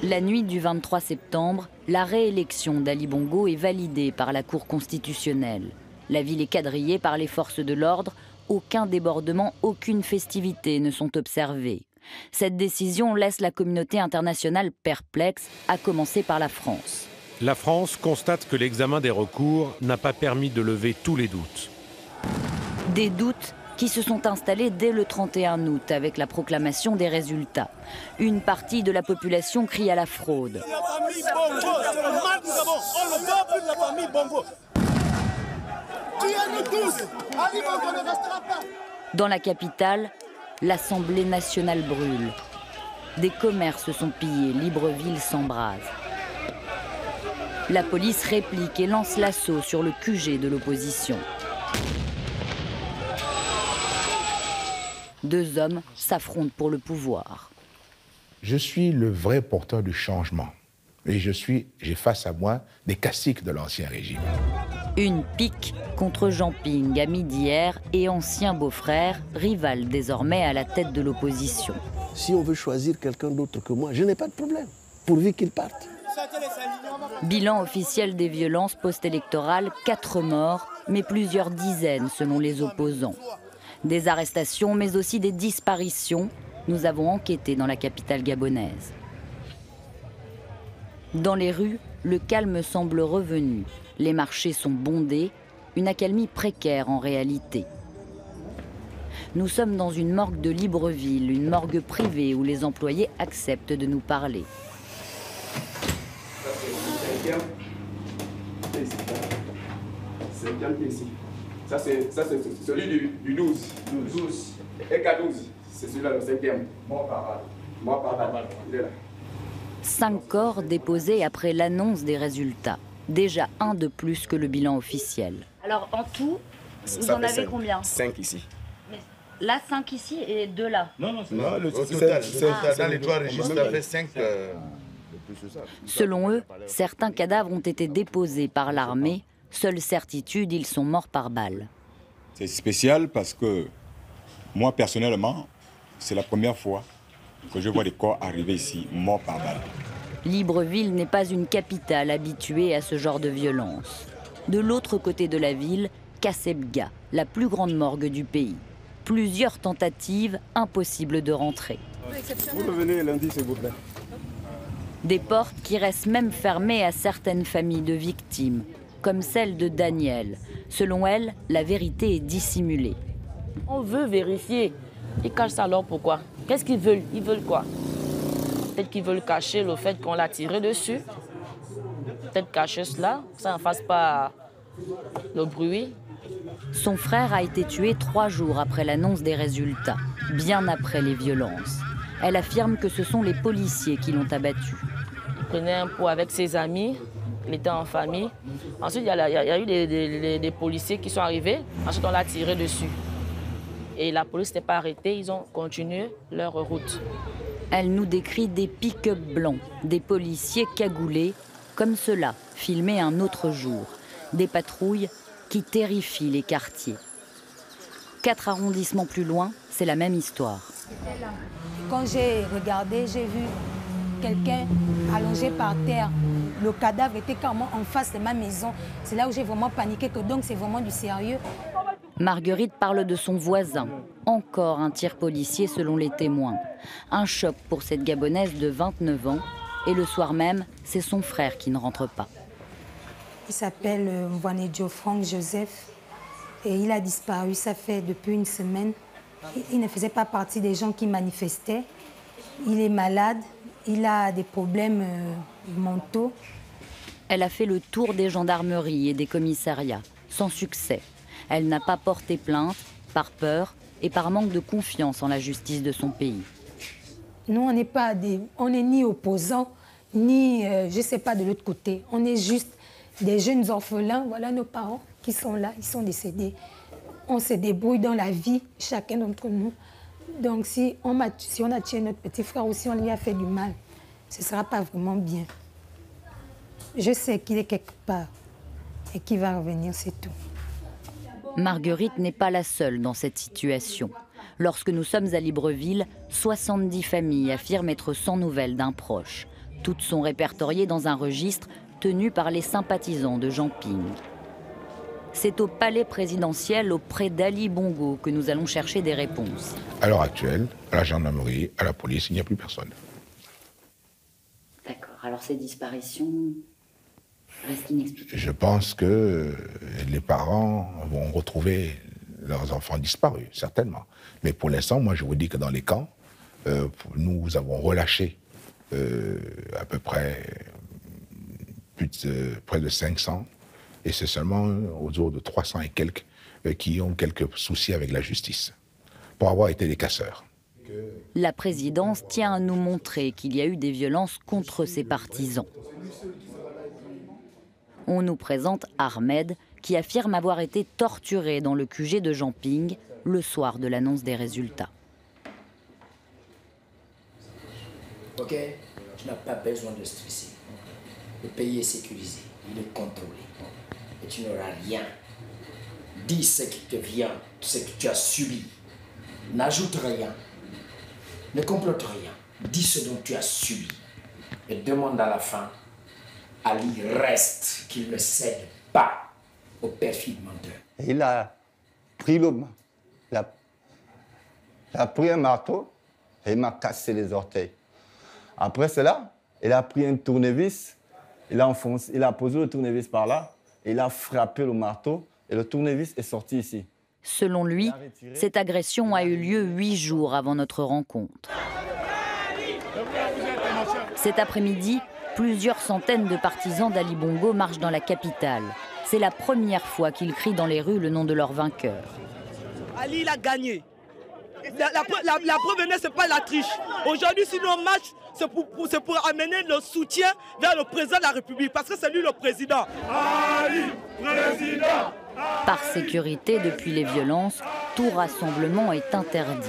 La nuit du 23 septembre, la réélection d'Ali Bongo est validée par la Cour constitutionnelle. La ville est quadrillée par les forces de l'ordre. Aucun débordement, aucune festivité ne sont observées. Cette décision laisse la communauté internationale perplexe, à commencer par la France. La France constate que l'examen des recours n'a pas permis de lever tous les doutes. Des doutes qui se sont installés dès le 31 août avec la proclamation des résultats. Une partie de la population crie à la fraude. Dans la capitale, l'Assemblée nationale brûle. Des commerces sont pillés, Libreville s'embrase. La police réplique et lance l'assaut sur le QG de l'opposition. Deux hommes s'affrontent pour le pouvoir. Je suis le vrai porteur du changement. Et j'ai face à moi des caciques de l'ancien régime. Une pique contre Jean Ping, ami d'hier et ancien beau-frère, rival désormais à la tête de l'opposition. Si on veut choisir quelqu'un d'autre que moi, je n'ai pas de problème, pourvu qu'il parte. Bilan officiel des violences post-électorales, 4 morts, mais plusieurs dizaines selon les opposants. Des arrestations, mais aussi des disparitions. Nous avons enquêté dans la capitale gabonaise. Dans les rues, le calme semble revenu. Les marchés sont bondés, une accalmie précaire en réalité. Nous sommes dans une morgue de Libreville, une morgue privée où les employés acceptent de nous parler. Ça, c'est celui du 12. 12. Et 12, c'est celui-là, le 5e. Mort par balle. Il est là. 5 corps déposés après l'annonce des résultats. Déjà un de plus que le bilan officiel. Alors en tout, vous en avez combien? 5 ici. Mais là, 5 ici et 2 là. Non, le total. Dans les 3 registres, ça fait 5. Selon eux, certains cadavres ont été déposés par l'armée. Seule certitude, ils sont morts par balle. C'est spécial parce que moi, personnellement, c'est la première fois que je vois des corps arriver ici, morts par balle. Libreville n'est pas une capitale habituée à ce genre de violence. De l'autre côté de la ville, Kasebga, la plus grande morgue du pays. Plusieurs tentatives, impossible de rentrer. Vous revenez lundi, s'il vous plaît. Des portes qui restent même fermées à certaines familles de victimes, comme celle de Daniel. Selon elle, la vérité est dissimulée. On veut vérifier. Ils cachent ça alors pourquoi? Qu'est-ce qu'ils veulent? Ils veulent quoi? Peut-être qu'ils veulent cacher le fait qu'on l'a tiré dessus. Peut-être cacher cela, ça ne fasse pas le bruit. Son frère a été tué 3 jours après l'annonce des résultats, bien après les violences. Elle affirme que ce sont les policiers qui l'ont abattu. Il prenait un pot avec ses amis, il était en famille. Ensuite, il y a eu des policiers qui sont arrivés. Ensuite, on l'a tiré dessus. Et la police n'était pas arrêtée, ils ont continué leur route. Elle nous décrit des pick-up blancs, des policiers cagoulés, comme ceux-là, filmés un autre jour. Des patrouilles qui terrifient les quartiers. 4 arrondissements plus loin, c'est la même histoire. Quand j'ai regardé, j'ai vu quelqu'un allongé par terre. Le cadavre était carrément en face de ma maison. C'est là où j'ai vraiment paniqué, que donc c'est vraiment du sérieux. Marguerite parle de son voisin. Encore un tir policier selon les témoins. Un choc pour cette Gabonaise de 29 ans. Et le soir même, c'est son frère qui ne rentre pas. Il s'appelle Mwanedjo Franck Joseph. Et il a disparu, ça fait depuis une semaine. Il ne faisait pas partie des gens qui manifestaient. Il est malade, il a des problèmes mentaux. Elle a fait le tour des gendarmeries et des commissariats, sans succès. Elle n'a pas porté plainte, par peur et par manque de confiance en la justice de son pays. Nous, on n'est ni opposants, ni, je ne sais pas, de l'autre côté. On est juste des jeunes orphelins, voilà nos parents qui sont là, ils sont décédés. On se débrouille dans la vie, chacun d'entre nous. Donc si on a tué notre petit frère ou si on lui a fait du mal, ce ne sera pas vraiment bien. Je sais qu'il est quelque part et qu'il va revenir, c'est tout. Marguerite n'est pas la seule dans cette situation. Lorsque nous sommes à Libreville, 70 familles affirment être sans nouvelles d'un proche. Toutes sont répertoriées dans un registre tenu par les sympathisants de Jean Ping. C'est au palais présidentiel, auprès d'Ali Bongo, que nous allons chercher des réponses. À l'heure actuelle, à la gendarmerie, à la police, il n'y a plus personne. D'accord. Alors ces disparitions restent inexpliquées. Je pense que les parents vont retrouver leurs enfants disparus, certainement. Mais pour l'instant, moi, je vous dis que dans les camps, nous avons relâché à peu près près de 500. Et c'est seulement autour de 300 et quelques qui ont quelques soucis avec la justice, pour avoir été des casseurs. La présidence tient à nous montrer qu'il y a eu des violences contre ses partisans. On nous présente Ahmed, qui affirme avoir été torturé dans le QG de Jean Ping le soir de l'annonce des résultats. Ok, tu n'as pas besoin de stresser. Le pays est sécurisé, il est contrôlé. Et tu n'auras rien. Dis ce qui te vient, ce que tu as subi. N'ajoute rien. Ne complote rien. Dis ce dont tu as subi. Et demande à la fin, Ali reste, qu'il ne cède pas au perfide menteur. Il a pris un marteau et il m'a cassé les orteils. Après cela, il a pris un tournevis, il a posé le tournevis par là, et il a frappé le marteau et le tournevis est sorti ici. Selon lui, cette agression a eu lieu 8 jours avant notre rencontre. Cet après-midi, plusieurs centaines de partisans d'Ali Bongo marchent dans la capitale. C'est la première fois qu'ils crient dans les rues le nom de leur vainqueur. Ali, il a gagné. La preuve, ce n'est pas la triche. Aujourd'hui, si nous marchons, c'est pour amener le soutien vers le président de la République, parce que c'est lui le président. Ali, président. Par sécurité, depuis les violences, tout rassemblement est interdit.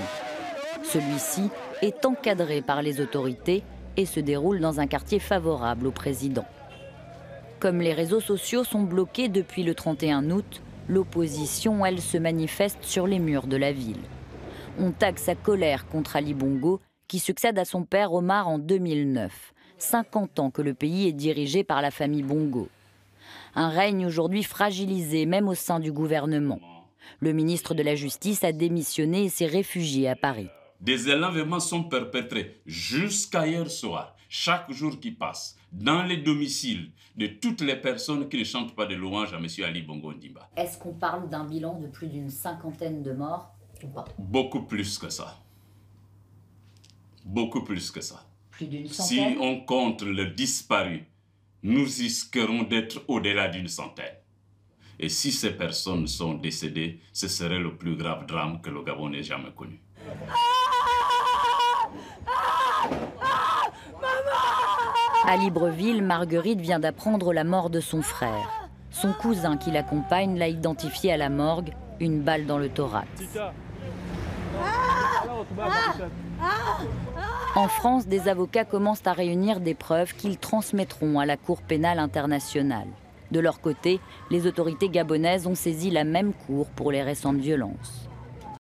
Celui-ci est encadré par les autorités et se déroule dans un quartier favorable au président. Comme les réseaux sociaux sont bloqués depuis le 31 août, l'opposition, elle, se manifeste sur les murs de la ville. On taxe sa colère contre Ali Bongo, qui succède à son père Omar en 2009. 50 ans que le pays est dirigé par la famille Bongo. Un règne aujourd'hui fragilisé, même au sein du gouvernement. Le ministre de la Justice a démissionné et s'est réfugié à Paris. Des enlèvements sont perpétrés jusqu'à hier soir, chaque jour qui passe, dans les domiciles de toutes les personnes qui ne chantent pas de louanges à M. Ali Bongo Ondimba. Est-ce qu'on parle d'un bilan de plus d'une cinquantaine de morts ou pas? Beaucoup plus que ça. Beaucoup plus que ça. Plus d'une centaine? Si on compte le disparu, nous risquerons d'être au-delà d'une centaine. Et si ces personnes sont décédées, ce serait le plus grave drame que le Gabon n'ait jamais connu. À Libreville, Marguerite vient d'apprendre la mort de son frère. Son cousin qui l'accompagne l'a identifié à la morgue, une balle dans le thorax. En France, des avocats commencent à réunir des preuves qu'ils transmettront à la Cour pénale internationale. De leur côté, les autorités gabonaises ont saisi la même cour pour les récentes violences.